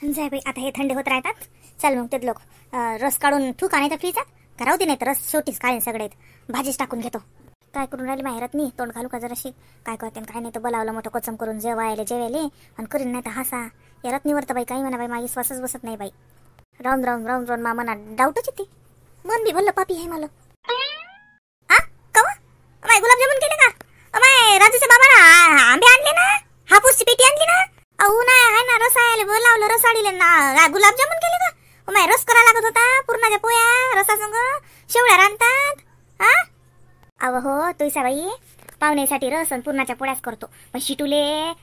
जाय बाई, आता हे थंड होत राहतात. चल मग ते लोक रस काढून ठू का नाही तर फ्रीजा का राहू दे, नाही तर रस शेवटीच काढेन सगळे. भाजीच टाकून घेतो. काय करून राहिली माहेरात नाही, तोंड घालू का जराशी. काय करते काय नाही तर बोलावलं मोठं कोचम करून जेवायले आणि करीन नाही तर हसा. या रत्नीवर तर बाई काही म्हणा बाई, माझी श्वासच बसत नाही बाई. राऊन मा मना डाऊटच येते. मन बी भरलं पापी आहे मला. आ कवा माय गुलाबजामुन केले का? माय राजूच्या बाबाला आंबे आणले ना, हापूसची पेटी आणली ना. अहो नाही आहे ना, रसायला बोलावलं, रसाडीले ना. गुलाबजामुन केले का? माय रस करा लागत होता, पूर्णाच्या पोया रसासंग शेवळ्या रांधतात. हा अव हो तुझ्या बाई, पाहुण्यासाठी रस आणि पूर्णाच्या पोळ्याच करतो. पण शिटूले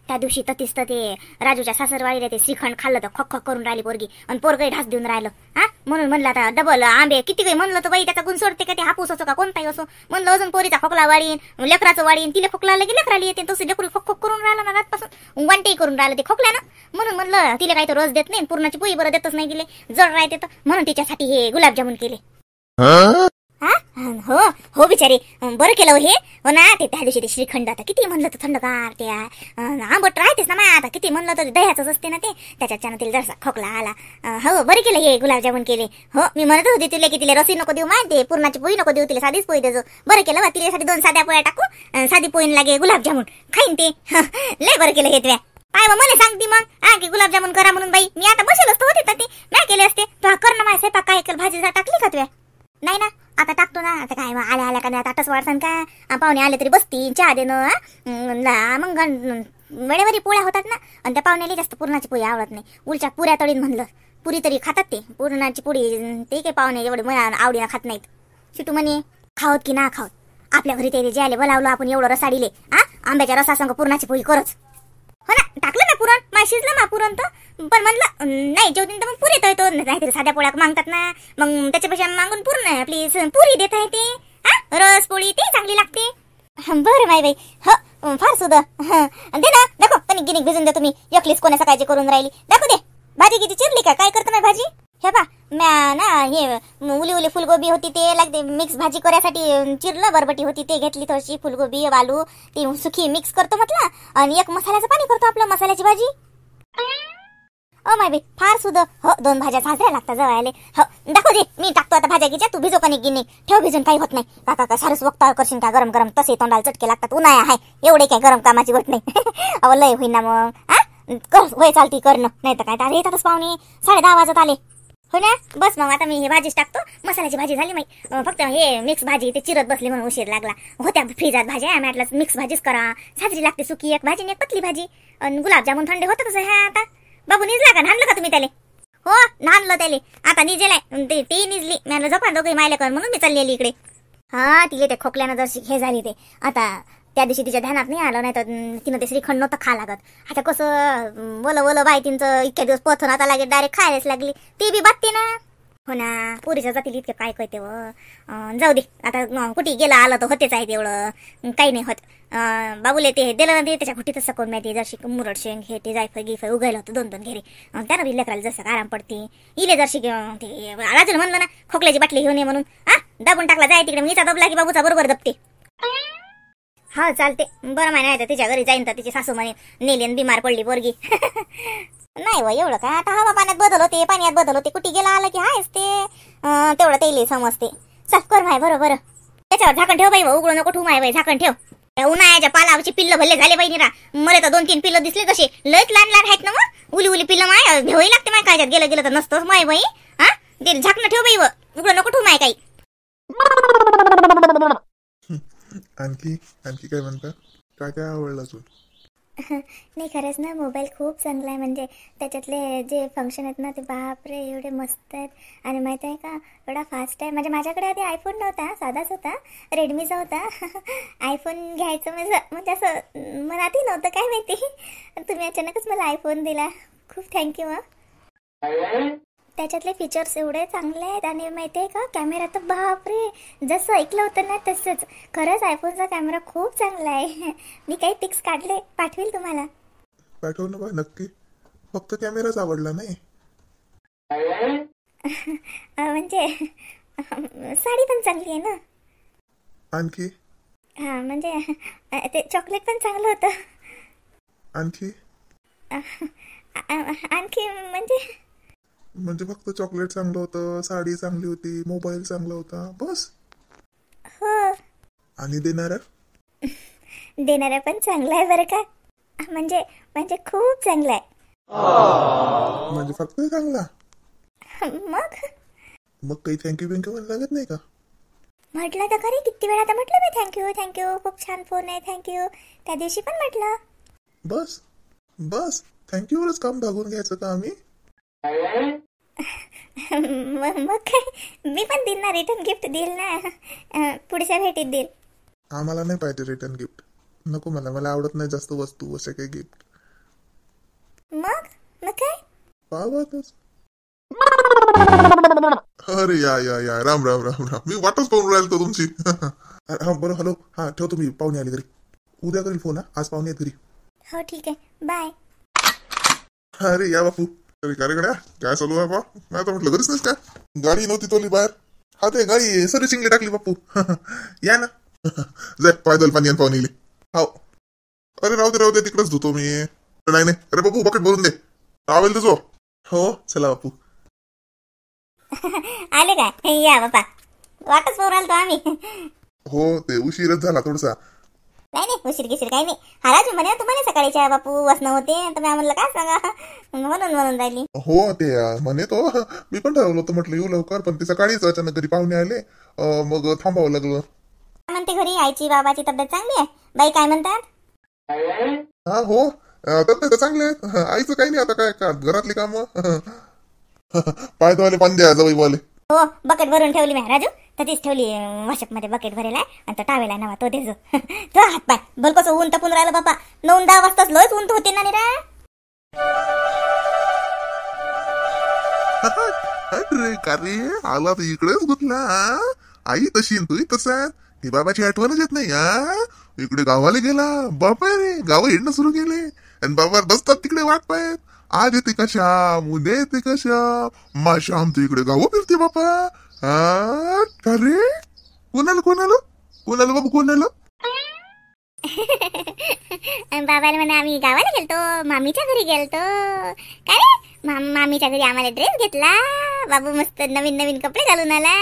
त्या दिवशी ततीस तर ते राजूच्या सासरवाडीला ते श्रीखंड खाल्लं तर खक खक करून राहिली पोरगी, आणि पोरगही ढास देऊन राहिलं. हा म्हणून म्हणलं आता डबल आंबे किती काही म्हणलं तर बाई, त्याचा गुण सोडते का ते हापूस असो का कोणताही असो. म्हणलं अजून पोरीचा खोकला वाढीन, लेकराचं वाढीन, तिला खोकला लगे लेकराली येते. तसं लेकरू खक खक करून राहिलं ना रातपासून, वांटेही करून राहिलं ते खोकल्यानं. म्हणून म्हणलं तिला काही तर रस देत नाही, पूर्णाची पोळी बरं देतच नाही तिले, जड राहते तर. म्हणून तिच्यासाठी हे गुलाबजामुन केले. हो हो बिचारी, बरं केलं हे. हो ना, ते त्या दिवशी ते श्रीखंड आता किती म्हणलं तर थंडगार ते आंबट राहतेच ना. आता किती म्हणलं तर दह्याचंच असते ना ते, त्याच्यानं तिला जरासा खोकला आला. हो बरं केलं हे गुलाबजामुन केले. हो मी म्हणत होते तिला की तिला रसी नको देऊ, माहिती पूर्णाची पोळी नको देऊ, तिला साधीच पोळी देजो. बरं केलं तिच्यासाठी 2 साध्या पोळ्या टाकू, साधी पोळी लागे गुलाबजामुन खाईन ते. लय बरं केलं हे तुया. काय मग मला सांगते मग की गुलाबजामुन करा म्हणून बाई. मी आता बसेल असतो होते तर ते नाही केले असते. तू कर ना माझ्या स्वयंपाक. काय भाजी टाकली का तुया? नाही ना, आता टाकतो ना. आता काय आल्या का नाही, ताटच वाढसान का? पाहुणे आले तरी बसती चहा देणं. मग वेळेवरी पोळ्या होतात ना, आणि त्या पाहुण्याला जास्त पुरणाची पोळी आवडत नाही. उलच्या पुऱ्या तळीन म्हणलं, पुरी तरी खातात ते. पुरणाची पोळी ते काही पाहुणे एवढे आवडीनं खात नाहीत. शिटू म्हणे खावत की ना खावत, आपल्या घरी ते ज्याले बोलावलं आपण एवढं रसाडीले, आंब्याच्या रसासंग पुरणाची पोळी करच. हो ना, टाकलं ना पुरण, मा शिजलं मा पुरण तर. पण म्हणलं नाही जेवतीन तर मग पुरी तळतो, नाहीतरी साध्या पोळ्या मागतात ना. मग त्याच्यापेक्षा मागून पूर्ण आपली पुरी देत आहे ते. रस पोळी ते चांगली लागते. बरं माय बाई, हो फार सुद्धा दे ना. दाखव कणिक गिनिक भिजून दे तुम्ही. एकलीच कोणा सकाळची करून राहिली. दाखव दे भाजी किती चिरली का, काय करतो माय भाजी. हे बा म्या ना हे उली फुलगोबी होती ते लागते मिक्स भाजी करायसाठी चिरलं. बरबटी होती ते घेतली, थोडीशी फुलगोबी आलू ती सुखी मिक्स करतो म्हटलं, आणि एक मसाल्याचं पाणी करतो आपलं मसाल्याची भाजी. ओ माय बाई फार सुद्धा. हो 2 भाज्या साजऱ्या लागतात जवायले. हो दाखव दे, मी टाकतो आता भाज्या घ्यायच्या. तू भिजो कणिक गिनिक ठेव भिजून, काही होत नाही. काका का सारस वक्ता करशील का गरम गरम, तसे तोंडाला चटके लागतात. उन्हाळा आहे एवढे काय गरम कामाची गोष्ट नाही. अहो लय होईन ना मग. कर वय चालती करणं, नाही तर काय येतातच पाहुणे. 10:30 वाजत आले. हो ना, बस मग आता मी हे भाजीच टाकतो. मसाल्याची भाजी झाली माही, फक्त हे मिक्स भाजी ते चिरत बसली म्हणून उशीर लागला. होत्या फ्रीजात भाज्या, म्हटलं मिक्स भाजीच करा. साजरी लागते सुकी एक भाजी आणि एक पतली भाजी. आणि गुलाबजामुन थंडे होतातच ह्या आता. बाबू निजला का, नांदलं का तुम्ही त्याले? हो नांदलं त्याले, आता निजेलाय ते निजली. मी झोपा दोघे मायले कर म्हणून मी चाललेली इकडे. तिले ते खोकल्यानं जर हे झाली ते आता. त्या दिवशी तिच्या ध्यानात नाही आलं, नाही तर तिनं ते श्रीखंड नव्हतं खा लागत. आता कसं वलं बाय तिचं इतक्या दिवस पथून आता लागेल डायरेक्ट खायलाच लागली. ती बी बातते ना. हो ना, पुरीच्या जातील इतके काय कळते व. जाऊ दे आता, कुठे गेला आलं तर होतेच आहे तेवढं, काही नाही होत. बाबूले ते दिलं ना ते त्याच्या कुठेच सकून माहिती. जरशी मुरड शेंग हे ते जायफळ गिफळ उगायला होतं 2-2 घेरे. त्यानं बी लेकराला जसं आराम पडते. इले जरशी ते राजूला म्हणलं ना खोकल्याची बाटली घेऊन ये म्हणून, दाबून टाकला जाय तिकडे. मीचा दबला की बाबूचा बरोबर दबते. हा चालते. बरं माहिती नाही तर तिच्या घरी जाईन तर तिची सासू म्हणे नेलीन बिमार पडली पोरगी. नाही व एवढं काय, आता हवा पाण्यात बदल होते, पाण्यात बदल होते. कुठे गेला आलं की हायच ते, तेवढं तेले समजते. चल कर माय बरोबर. त्याच्यावर झाकण ठेव बाई, उघडू नको ठेवू माय बाई, झाकण ठेव. त्या उन्हाळ्याच्या पालावरची पिल्लं भरले झाले बाई निरा. मला तर 2-3 पिल्लं दिसले तसे लयच लहान आहेत ना. मग उली पिल्लं माय भेवाई लागते माय. काय गेलं तर नसतंच माय बाई. ते झाकणं ठेव बाई, उघडं नको ठेवू माय काही. आणखी काय म्हणतात, काय आवडलं तू? नाही खरंच ना, मोबाईल खूप चांगला आहे. म्हणजे त्याच्यातले जे फंक्शन आहेत ना ते बापरे एवढे मस्त आहेत. आणि माहिती आहे का एवढा फास्ट आहे. म्हणजे माझ्याकडे आधी आयफोन नव्हता, साधाच होता, रेडमीचा होता. आयफोन घ्यायचं म्हणजे असं मनातही नव्हतं काय माहिती. तुम्ही अचानकच मला आयफोन दिला, खूप थँक्यू. त्याच्यातले फीचर्स एवढे चांगले आहेत. आणि माहिती आहे का कॅमेरा तर बापरे जसं ऐकलं होतं ना तसंच. खरंच आयफोनचा कॅमेरा खूप चांगला आहे. मी काही पिक्स काढले, पाठवेल तुम्हाला. पाठव ना बा नक्की. फक्त कॅमेराच आवडला नाही. म्हणजे साडी पण चांगली आहे ना. आणखी म्हणजे ते चॉकलेट पण चांगलं होतं. आणखी आणखी म्हणजे म्हणजे फक्त चॉकलेट चांगलं होतं, साडी चांगली होती, मोबाईल चांगला होता, बस. हो, आणि देणाऱ्या? देणारा पण चांगला आहे बरं का. म्हणजे म्हणजे खूप चांगला आहे. म्हणजे फक्त चांगला? मग मग काही थँक्यू बिंक्यू पण लागत नाही का? म्हटलं तर खरी, किती वेळा तर म्हटलं मी थँक्यू थँक्यू, खूप छान फोन आहे, थँक्यू. त्या दिवशी पण म्हटलं. बस बस थँक्यूवरच काम भागून घ्यायचं का आम्ही? मग काय, मी पण देईल ना, रिटर्न गिफ्ट देईल ना, पुढच्या भेटीत देईल. आम्हाला नाही पाहिजे रिटर्न गिफ्ट. नको, मला आवडत नाही जास्त वस्तू असे काही गिफ्ट. मग मग काय. पाहतच. अरे या राम राम राम राम, मी वाटच पाहून राहिलो तुमची. हा बरं, हॅलो, हा ठेवतो मी, पाहुणे आले घरी. उद्या करील फोन, हा आज पाहुणे आहेत घरी. हो ठीक आहे, बाय. अरे या बापू. अरे का रे गड्या, काय चालू आहे बा? मी आता म्हटलं घरीच नाहीस काय? गाडी नव्हती तोली बाहेर. हा ते गाडी सर्व्हिसिंगला टाकली बापू. या ना. जाय पायदल पाणी आणि पाहुणे गेले. हो. अरे राहू दे तिकडेच धुतो मी. नाही अरे बापू बकेट भरून दे. रावेल तुझो. हो चला बापू. आले काय, या बापा, वाटच पाहून राहिलो आम्ही. हो ते उशीरच झाला थोडसा. नाही उशीर गिशीर काही नाही. हा राजू म्हणे तुम्हाला सकाळीच्या बापू वसणं होते, तर मी म्हणलं काय सांगा, म्हणून राहिली. हो ते म्हणे तो, मी पण ठरवलं होतं म्हटलं येऊ लवकर, पण ते सकाळीच अचानक घरी पाहुणे आले, मग थांबावं लागलं. काय म्हणते घरी आईची बाबाची तब्येत चांगली आहे? बाई काय म्हणतात? हा हो, तब्येत तर चांगले आहेत. आईचं काही नाही, आता काय का घरातली कामं. पाय धुवाले पाणी द्या जवळ वाले. हो, बकेट भरून ठेवली मी राजू, तर तीच ठेवली वॉशअप मध्ये बकेट भरेला आहे, आणि तो टावेला नवा तो देजो. तो हात पाय बोल कसं ऊन तपून राहिलं बापा. 9-10 वाजताच लयच ऊन होते ना निरा. अरे का रे, आला तर इकडेच गुतला. आई तशी तू तसा, ही बाबाची आठवणच येत नाही. इकडे गावाला गेला, बापा रे गाव हिंडणं सुरू केले, आणि बाबा बसतात तिकडे वाट पाहत. आज येते का श्याम, उद्या येते का श्याम, मा श्याम तर इकडे गाव फिरते बापा. का रे, कोणाला बाबू कोणाला? बाबाला म्हणा आम्ही गावाला गेलतो, मामीच्या घरी गेलतो. काय रे, मामीच्या घरी आम्हाला ड्रेस घेतला. बाबू मस्त नवीन कपडे घालून आला.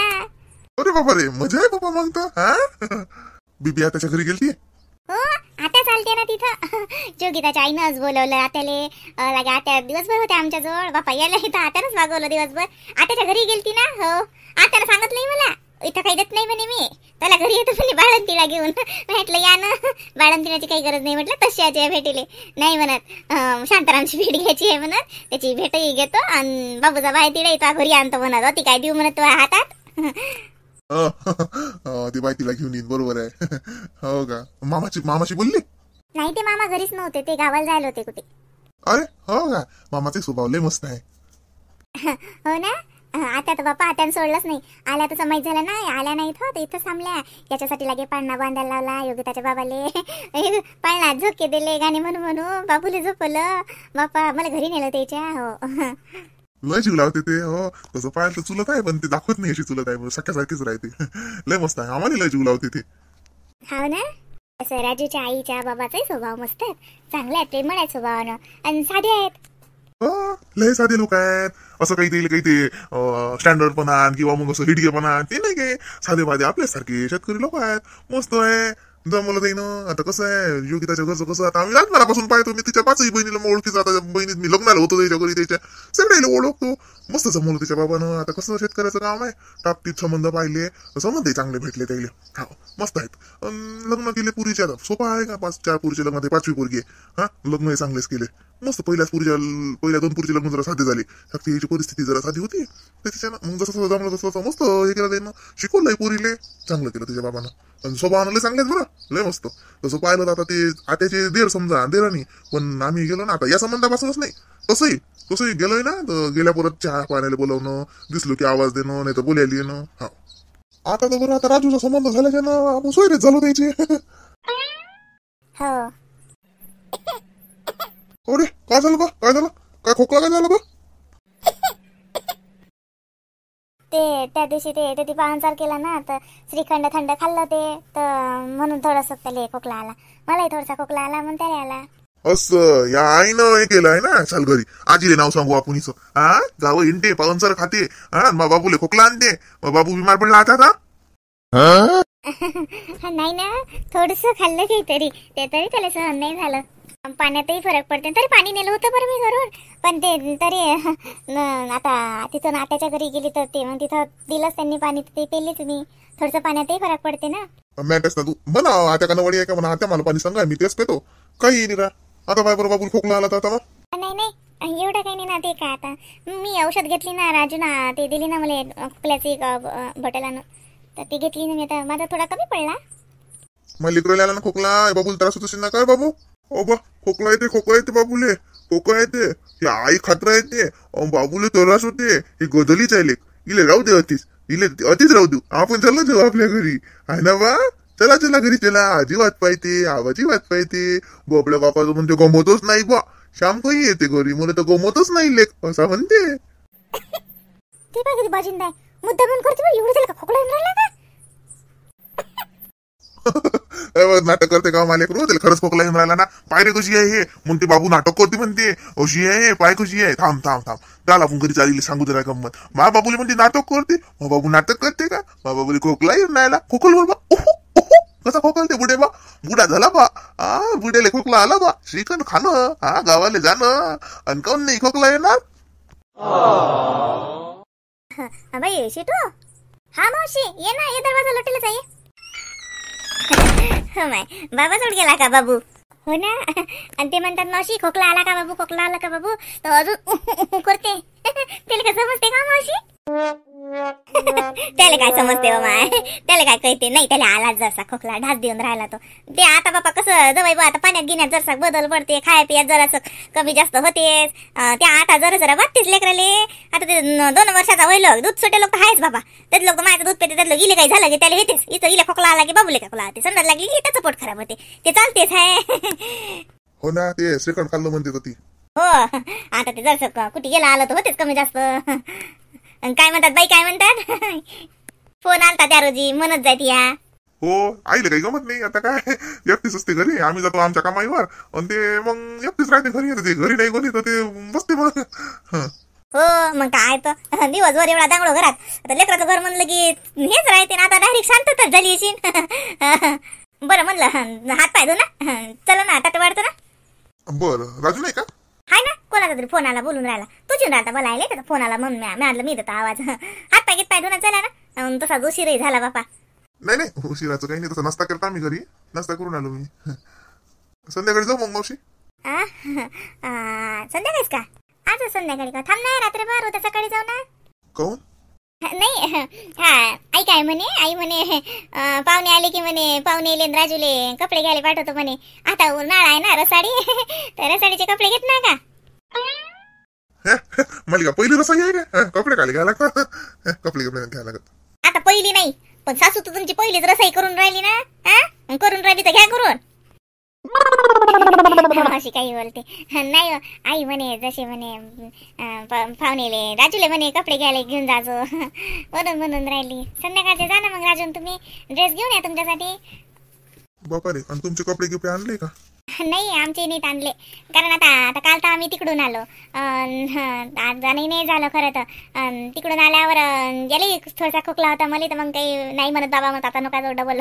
अरे बाबा रे, मजा आहे बाबा मग तर. बिबी आताच्या घरी गेलती. हो, आता चालते ना तिथं. जोगिताच्या आईनं आज बोलवलं आत्याले. लागे आत्या दिवसभर होते आमच्या जवळ. बापा यायला इथं आत्यानंच वागवलं दिवसभर. आत्याच्या घरी गेलती ना. हो, आत्याला सांगितलंय मला, इथं काही देत नाही म्हणे मी त्याला. घरी येतो म्हणे बाळंतीला घेऊन. म्हटलं या ना, बाळंतीची काही गरज नाही म्हटलं, तशी आहे भेटीले. नाही म्हणत, शांतारामची भेट घ्यायची आहे म्हणत, त्याची भेटही घेतो आणि बाबूचा बाय तिला इथं घरी आणतो म्हणत. ती काय देऊ म्हणत तो हातात. ती बाई तिला घेऊन येईन, बरोबर आहे. हो का, मामाशी बोलली? नाही, ते मामा घरीच नव्हते, ते गावाला जायला होते कुठे. अरे हो का, मामाचे स्वभाव लय मस्त आहे. हो ना. आता तर बाप्पा आत्यानं सोडलंच नाही. आल्या तर माहीत झालं नाही, आल्या नाही तर इथं थांबल्या. याच्यासाठी लागे पाळणा बांधायला लावला योगिताच्या बाबाले. पाळणा झोके दिले गाणे म्हणू बाबूले झोपलं. बाप्पा मला घरी नेलं त्याच्या. हो, लय जीव लावते ते. हो, तसं पाहायला तर चुलत आहे, पण ते दाखवत नाही अशी चुलत आहे, सख्यासारखीच राहते. लय मस्त आहे, आम्हाला लय जीव लावते ते. हो ना. असं राजूच्या आईच्या बाबाचाही स्वभाव मस्त आहे, चांगले आहेत, प्रेमळ आहेत स्वभावानं, आणि साधे आहेत. लय साधे लोक आहेत. असं काही ते स्टँडर्ड पण किंवा मग असं हिडके पण ते नाही काय, साधे बाधे आपल्यासारखे शेतकरी लोक आहेत. मस्त आहे, जमलं जाईन. आता कसं आहे, योगिताच्या घरचं कसं, आता आम्ही लहानपणापासून पाहतो. मी तिच्या 5ही बहिणीला मग ओळखीचं. आता बहिणीत मी लग्नाला होतो त्याच्या घरी, त्याच्या सगळ्याला ओळखतो. मस्त जमवलं त्याच्या बाबानं. आता कसं शेतकऱ्याचं काम आहे, टापटीप संबंध पाहिले, संबंधही चांगले भेटले त्याला. हा मस्त आहेत. लग्न केले पुरीच्या, सोपा आहे का? 4 पुरीचे लग्न, 5वी पोरगी आहे. लग्नही चांगलेच केले मस्त. पहिल्या 2 पुरीचे लग्न जरा साधे झाले, फक्त याची परिस्थिती जरा साधी होती. त्याच्यानं मग जसं जमलं तसं मस्त हे केलं त्यानं, शिकवलंय पोरीले, चांगलं केलं त्याच्या बाबानं. आणि स्वभावानं लय चांगलेच बरं, लय मस्त. तसं पाहिलं तर आता ते आत्याचे देर समजा, देरानी. पण आम्ही गेलो ना आता या संबंधापासूनच नाही, तसंही गेलोय ना, तर गेल्या परत चहा पाण्याला बोलावणं, दिसलो की आवाज देणं, नाही तर बोलायला येणं. हा आता तर बरं, आता राजूचा संबंध झाल्याच्या ना आपण सोयरेच झालो त्याचे. हो. अरे काय झालं बा, काय खोकला काय झालं बा? ते त्या दिवशी ते पाहुणचार केला ना, तर श्रीखंड थंड खाल्लं ते, तर म्हणून थोडंसं त्याला खोकला आला. मलाही थोडासा खोकला आला, म्हणून त्याला आला. असं या आईनं हे केलं आहे ना. चाल घरी आजीले नाव सांगू आपण हिचं. हा गाव हिंडते पावनसर खाते. हा मग बाबूले खोकला आणते. मग बाबू बिमार पडला आता का? नाही ना, थोडस खाल्लं काहीतरी ते तरी त्याला सहन नाही झालं. पाण्यातही फरक पडते. तरी पाणी नेलं होतं बरं मी घरून, पण ते तरी आता तिथं नात्याच्या घरी गेली तर ते मग तिथं दिलंच त्यांनी पाणी, ते पेलेच मी. थोडस पाण्यातही फरक पडते ना. मॅटच ना तू म्हणा आता का नवडी आहे का म्हणा. आता मला पाणी सांगा मी तेच पेतो. काही नाही रा. आता बाय बरोबर बाबूल खोकला आला तर आता नाही नाही एवढं काही नाही ना. ते काय आता मी औषध घेतली ना, राजू ना ते दिली ना मला खोकल्याची बॉटलानं, तर ती घेतली ना मी. आता माझा थोडा कमी पडला. मग लिकरला आला ना खोकला. बाबूला त्रास होत असेल ना काय बाबू? ओ बा खोकला येते बाबूले. खोकला येते. हे आई खात्रा येते. बाबूले त्रास होते. ही गदलीच आहे लेक. इले राहू दे अतिच राहू देऊ. आपण चला जाऊ आपल्या घरी आहे ना बा. चला घरी चला. आजी वाट पाहिजे, आवाजी वाट पाहिजे. बोबड्या बापाचं म्हणते गमतच नाही बा. श्याम काही येते घरी मला तर गमतच नाही लेक असा म्हणते. ते काय कधी बाजिंदा मुद्दा म्हणून करते एवढं त्याला खोकला येऊन राहिला का? नाटक करते का मालिक रोज खरंच खोकला येऊन राहिला ना. पायरे कशी आहे हे म्हणते बाबू नाटक करते म्हणते. अशी आहे पाय कशी आहे. थांब त्याला आपण घरी चालली सांगू जरा गंमत. मा बाबूले म्हणते नाटक करते. मग बाबू नाटक करते का? मा बाबूले खोकला येऊन राहिला. खोकल बोल बा. कसा खोकलते बुडे बा. बुडा झाला बा. बुड्याले खोकला आला बा. श्रीखंड खाणं गावाले जाणं आणि काऊन नाही खोकला येणार. बाई शिटू. हा मावशी ये ना, ये दरवाजा लोटेलाच आहे. हो माय बाबा सोड गेला का बाबू? हो ना. आणि ते म्हणतात मावशी खोकला आला का बाबू, खोकला आला का बाबू, तर अजून करते. त्याला काय समजते का मावशी? त्याला काय समजते माय, त्याला काय कळते नाही. त्याला आला जरसा खोकला ढास देऊन राहिला तो. ते आता बापा कसं जवळ बा आता पाण्यात गिण्यात जरसा बदल पडते, खाया पियात जरासं कमी जास्त होतेच. त्या आता जरा वाटतेच लेकराले. आता ते 2 वर्षाचा होईल दूध सुटे लोक आहेच बाबा. त्यात लोक माझं दूध पेते, त्यात लोक इले काही झालं की त्याला येतेच. इथं इले खोकला आला की बाबूले खोकला आला, समजा लागली की त्याचं पोट खराब होते. ते चालतेच आहे. हो ना. ते श्रीखंड खाल्लं म्हणते ती. हो आता ते जरसं कुठे गेला आलं तर होतेच कमी जास्त. काय म्हणतात बाई, काय म्हणतात? फोन आलता त्या रोजी म्हणत जायती या. हो आईले काही गमत नाही. आता काय एकटीच असते घरी. आम्ही जातो आमच्या कामाईवर आणि ते मग एकटीच राहते घरी. ते घरी नाही कोणी तर ते बसते मग. हो मग काय तर दिवसभर एवढा दांगडो घरात. आता लेकराचं घर म्हणलं की हेच राहते ना. आता डायरेक्ट शांतताच झाली अशी. बरं म्हणलं हात पाय धु ना. चला ना ताट वाढतो ना. बरं राजू नाही का? हाय ना. कोणाचा तरी फोन आला बोलून राहिला. तुझी राहता बोलायला त्याचा फोन आला म्हणून मी आणलं मी देतो आवाज. हात पाय घेत पाय धुना चला ना. तसा उशीरही झाला बापा. नाही उशिराचं काही नाही. तसं नाश्ता करता आम्ही घरी. नाश्ता करून आलो मी. संध्याकाळी जाऊ मग मावशी. संध्याकाळीच का? आज संध्याकाळी का? थांब ना रात्रभर उद्या सकाळी जाऊ ना. काऊन? नाही हा आई काय म्हणे, आई म्हणे पाहुणे आले की म्हणे पाहुणे राजूले कपडे घ्यायला पाठवतो म्हणे. आता उन्हाळा आहे ना रसाडी. तर रसाडीचे कपडे घेत ना का? मला का पहिली रसाई आहे का? कपडे खाली घ्यायला लागतात. कपडे घ्यायला लागतात. आता पहिली नाही पण सासू तर तुमची पहिलीच रसाई करून राहिली ना. करून राहिली तर घ्या करून. अशी काही बोलते नाही. आई म्हणे जसे म्हणे पाहुणेले राजूले म्हणे कपडे घ्यायला घेऊन जाजो म्हणून राहिली. संध्याकाळचे जा ना मग राजून तुम्ही ड्रेस घेऊन या तुमच्यासाठी. बापा रे. आणि तुमचे कपडे गिपडे आणले का? नाही आमचे नीट आणले. कारण आता काल तर आम्ही तिकडून आलो. आज नाही झालं खरं तर. तिकडून आल्यावर गेले थोडासा खोकला होता मला तर मग काही नाही म्हणत बाबा मग आता नका जाऊ डबल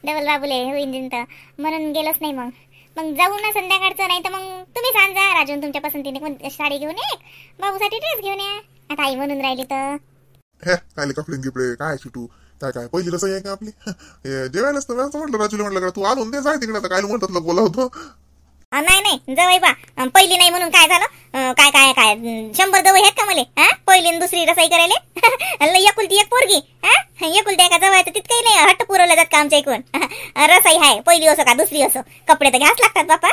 बाबूले होईन तर म्हणून गेलोच नाही. मग जाऊ ना संध्याकाळचं. नाही तर मग तुम्ही सांगा राजून तुमच्या पसंतीने कोणती साडी घेऊन ये, बाबूसाठी ड्रेस घेऊन या. आता आई म्हणून राहिली तर काय कपडे गिपडे काय सुटू काय पहिली रसाई आहे का आपली? जेवायलाच तर म्हटलं राजूला म्हटलं तू आणून दे जाय तिकडे. आता काय म्हणतात लोक बोला होतो. नाही जवळ बा पहिली नाही म्हणून काय झालं? काय 100 जवळ आहेत का मला? पहिली आणि दुसरी रसाई करायला. एकुलती एक पोरगी. एकुलती एका जवळचं तितकंही नाही हट्ट पुरवलं जात का आमच्या इकडून? रसाई आहे पहिली असो का दुसरी असो कपडे तर घ्याच लागतात बापा.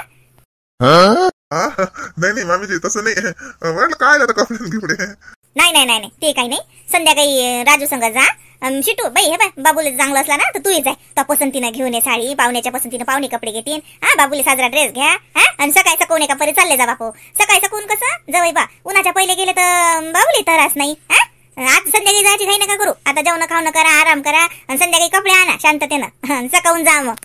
नाही मामीजी तसं नाही म्हटलं काय आता कपडे गिपडे. नाही ते काही नाही. संध्याकाळी राजू संग जा. शिटू बाई हे बाय बाबूले चांगलं असला ना तर तू जाय. त्या पसंतीनं घेऊन ये साडी. पाहुण्याच्या पसंतीनं पाहुणे कपडे घेतील. बाबूले साजरा ड्रेस घ्या. आणि सकाळी सकून एका परी चालले जा बापू. सकाळी सकून कसं जवळ बा उन्हाच्या पहिले गेले तर बाबूले त्रास नाही. आज संध्याकाळी जायची काही नका करू. आता जेवण खावणं करा, आराम करा आणि संध्याकाळी कपडे आणा शांततेनं. सकाळून जा मग.